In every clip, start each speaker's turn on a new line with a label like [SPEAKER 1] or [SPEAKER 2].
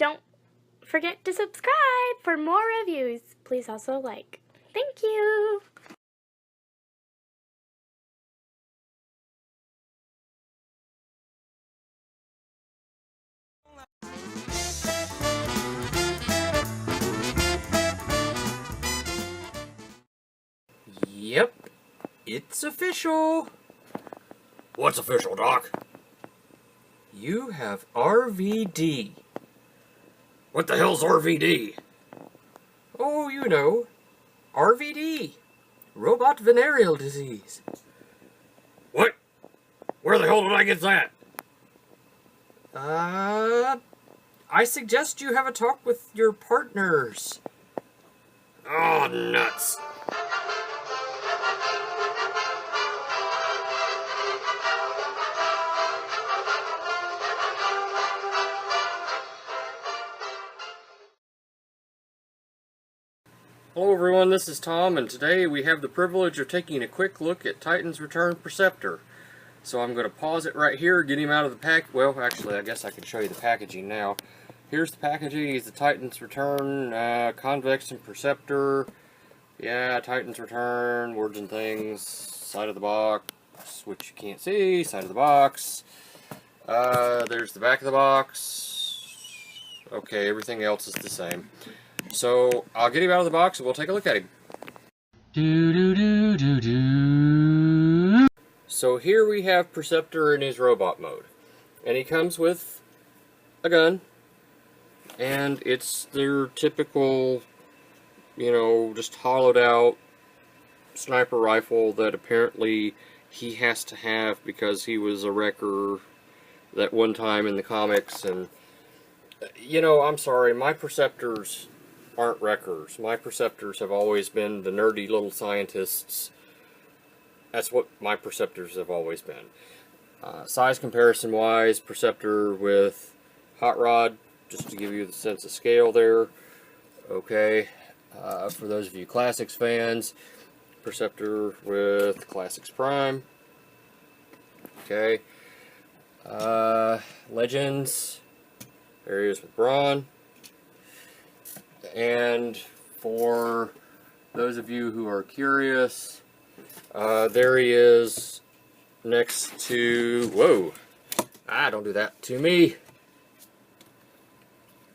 [SPEAKER 1] don't forget to subscribe for more reviews. Please also like. Thank you.
[SPEAKER 2] Yep, it's official.
[SPEAKER 3] What's official, Doc?
[SPEAKER 2] You have RVD.
[SPEAKER 3] What the hell's RVD?
[SPEAKER 2] Oh, you know, RVD, robot venereal disease.
[SPEAKER 3] What? Where the hell did I get that?
[SPEAKER 2] I suggest you have a talk with your partners.
[SPEAKER 3] Oh, nuts.
[SPEAKER 2] Hello everyone, this is Tom, and today we have the privilege of taking a quick look at Titan's Return Perceptor. So I'm going to pause it right here, get him out of the pack. Well, actually, I guess I can show you the packaging now. Here's the packaging. He's the Titan's Return, Convex and Perceptor. Yeah, Titan's Return, words and things, side of the box, which you can't see, side of the box. There's the back of the box. Okay, everything else is the same. So, I'll get him out of the box and we'll take a look at him. So here we have Perceptor in his robot mode. And he comes with a gun. And it's their typical, you know, just hollowed out sniper rifle that apparently he has to have because he was a wrecker that one time in the comics. And, you know, I'm sorry, my Perceptors aren't wreckers. My Perceptors have always been the nerdy little scientists. That's what my Perceptors have always been. Size comparison wise, Perceptor with Hot Rod, just to give you the sense of scale there. Okay, for those of you Classics fans, Perceptor with Classics Prime. Okay, Legends, there he is with Brawn. And for those of you who are curious, there he is next to, whoa, don't do that to me.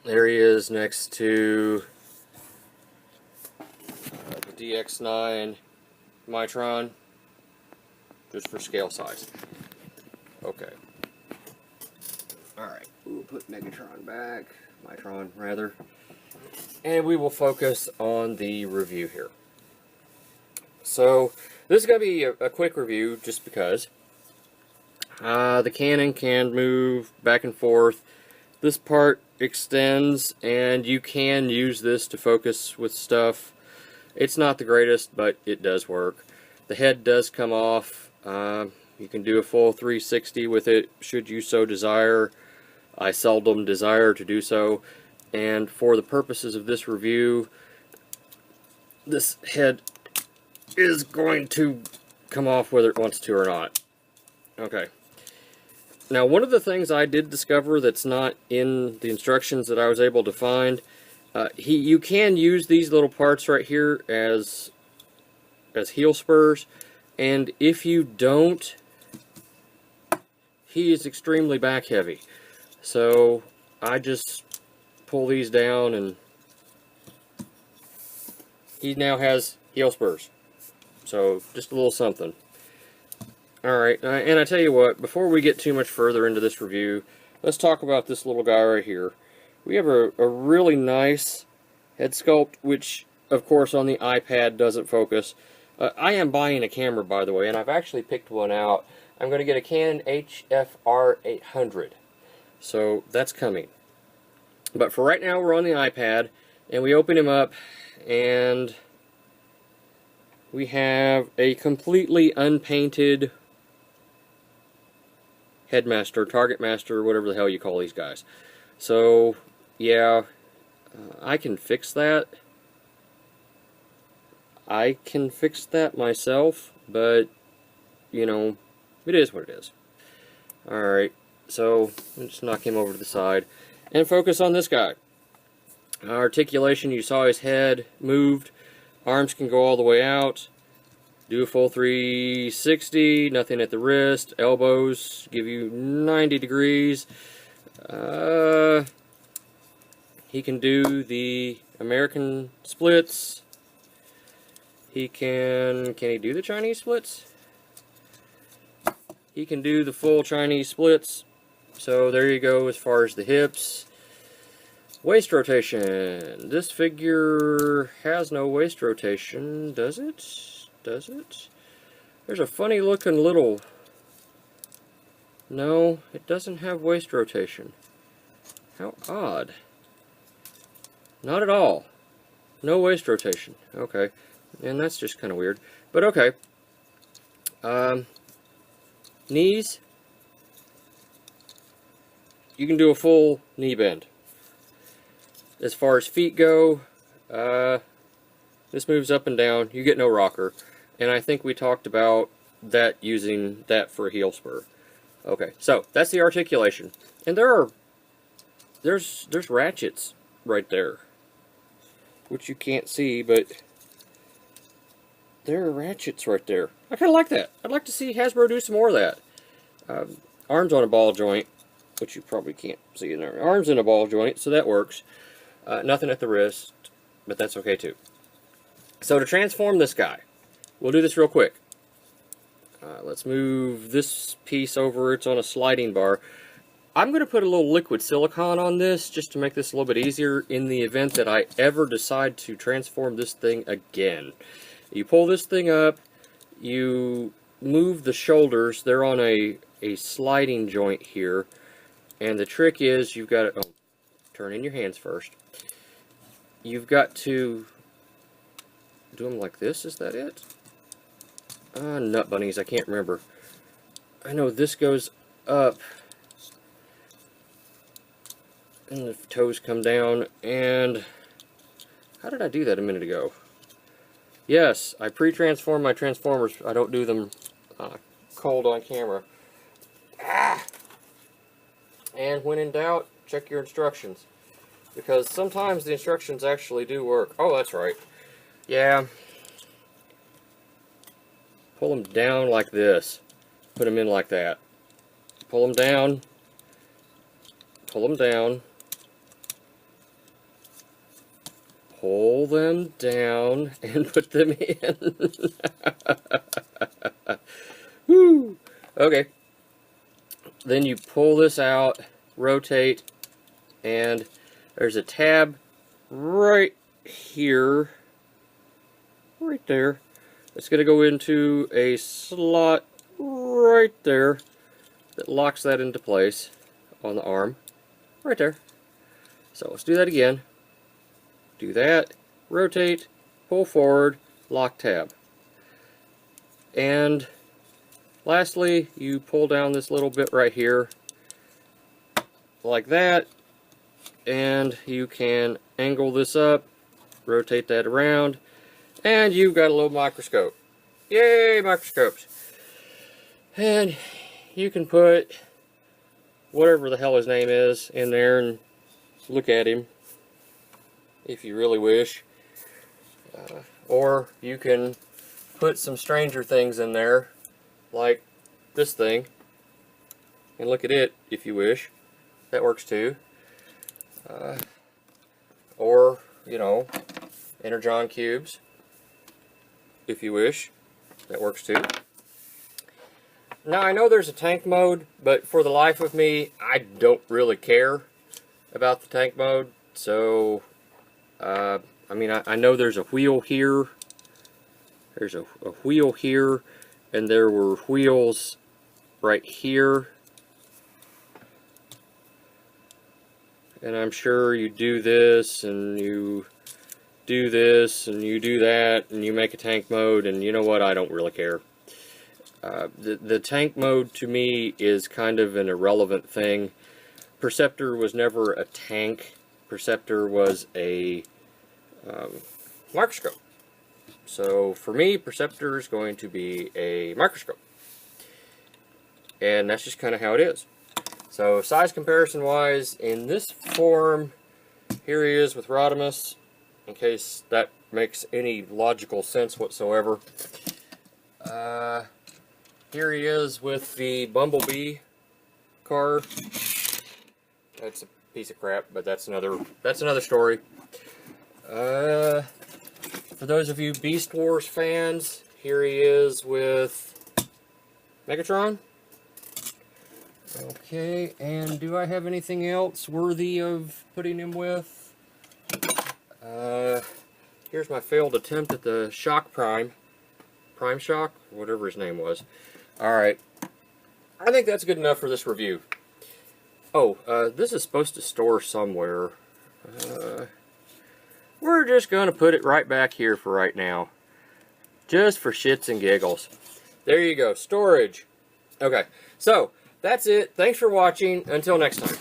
[SPEAKER 2] There he is next to the DX9 Mitron, just for scale size. Okay. Alright, we'll put Megatron back, Mitron rather. And we will focus on the review here. So, this is going to be a quick review just because. The cannon can move back and forth. This part extends, and you can use this to focus with stuff. It's not the greatest, but it does work. The head does come off. You can do a full 360 with it, should you so desire. I seldom desire to do so. And for the purposes of this review, this head is going to come off whether it wants to or not. Okay. Now, one of the things I did discover that's not in the instructions that I was able to find, you can use these little parts right here as heel spurs, and if you don't, he is extremely back heavy. So I just pull these down and he now has heel spurs. So just a little something. Alright, and I tell you what, before we get too much further into this review, let's talk about this little guy right here. We have a really nice head sculpt, which of course on the iPad doesn't focus. I am buying a camera, by the way, and I've actually picked one out. I'm going to get a Canon HFR 800. So that's coming. But for right now, we're on the iPad, and we open him up, and we have a completely unpainted headmaster, target master, whatever the hell you call these guys. So, yeah, I can fix that. I can fix that myself, but, you know, it is what it is. Alright, so let's knock him over to the side. And focus on this guy. Articulation, you saw his head moved. Arms can go all the way out. Do a full 360, nothing at the wrist. Elbows give you 90 degrees. He can do the American splits. Can he do the Chinese splits? He can do the full Chinese splits. So there you go as far as the hips. Waist rotation. This figure has no waist rotation, does it? Does it? There's a funny looking little... No, it doesn't have waist rotation. How odd. Not at all. No waist rotation. Okay. And that's just kind of weird. But okay. Knees. You can do a full knee bend. As far as feet go, this moves up and down. You get no rocker. And I think we talked about that, using that for a heel spur. Okay, so that's the articulation. And there's ratchets right there, which you can't see, but there are ratchets right there. I kind of like that. I'd like to see Hasbro do some more of that. Arms on a ball joint, which you probably can't see in there. Arms in a ball joint, so that works. Nothing at the wrist, but that's okay too. So to transform this guy, we'll do this real quick. Let's move this piece over. It's on a sliding bar. I'm going to put a little liquid silicone on this just to make this a little bit easier in the event that I ever decide to transform this thing again. You pull this thing up, you move the shoulders. They're on a sliding joint here. And the trick is you've got to... Oh, turn in your hands first. You've got to do them like this. Is that it? Nut bunnies, I can't remember. I know this goes up and the toes come down, and how did I do that a minute ago? Yes, I pre-transform my Transformers. I don't do them cold on camera. And when in doubt, check your instructions, because sometimes the instructions actually do work. Oh, that's right. Yeah. Pull them down like this. Put them in like that. Pull them down. Pull them down. Pull them down and put them in. Woo! Okay. Then you pull this out, rotate, and there's a tab right here. Right there. It's going to go into a slot right there that locks that into place on the arm. Right there. So let's do that again. Do that, rotate, pull forward, lock tab. And lastly, you pull down this little bit right here like that, and you can angle this up, rotate that around, and you've got a little microscope. Yay, microscopes. And you can put whatever the hell his name is in there and look at him if you really wish. Or you can put some Stranger Things in there, like this thing, and look at it if you wish. That works too. Or, you know, Energon cubes, if you wish. That works too. Now, I know there's a tank mode, but for the life of me, I don't really care about the tank mode. So, I mean, I know there's a wheel here. There's a wheel here, and there were wheels right here. And I'm sure you do this, and you do this, and you do that, and you make a tank mode, and you know what, I don't really care. The tank mode to me is kind of an irrelevant thing. Perceptor was never a tank. Perceptor was a microscope. So for me, Perceptor is going to be a microscope. And that's just kind of how it is. So size comparison wise, in this form, here he is with Rodimus, in case that makes any logical sense whatsoever. Here he is with the Bumblebee car. That's a piece of crap, but that's another story. For those of you Beast Wars fans, here he is with Megatron. Okay, and do I have anything else worthy of putting him with? Here's my failed attempt at the Shock Prime. Prime Shock? Whatever his name was. Alright. I think that's good enough for this review. Oh, this is supposed to store somewhere. We're just going to put it right back here for right now. Just for shits and giggles. There you go. Storage. Okay. So, that's it. Thanks for watching. Until next time.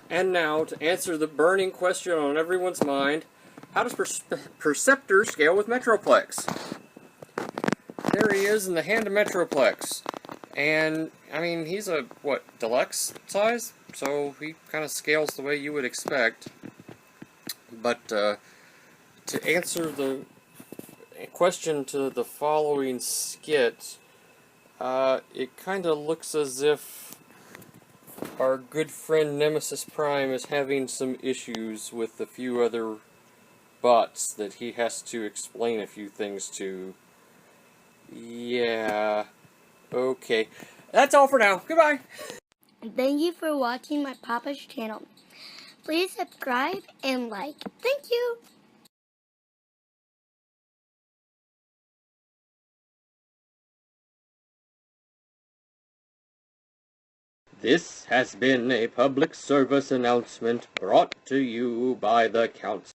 [SPEAKER 2] And now, to answer the burning question on everyone's mind, how does Perceptor scale with Metroplex? There he is in the hand of Metroplex. And, I mean, he's a, what, Deluxe size? So he kind of scales the way you would expect. But, to answer the question to the following skit, it kind of looks as if our good friend Nemesis Prime is having some issues with a few other bots that he has to explain a few things to. Yeah. Okay. That's all for now. Goodbye.
[SPEAKER 1] Thank you for watching my Papa's channel. Please subscribe and like. Thank you.
[SPEAKER 2] This has been a public service announcement brought to you by the Council.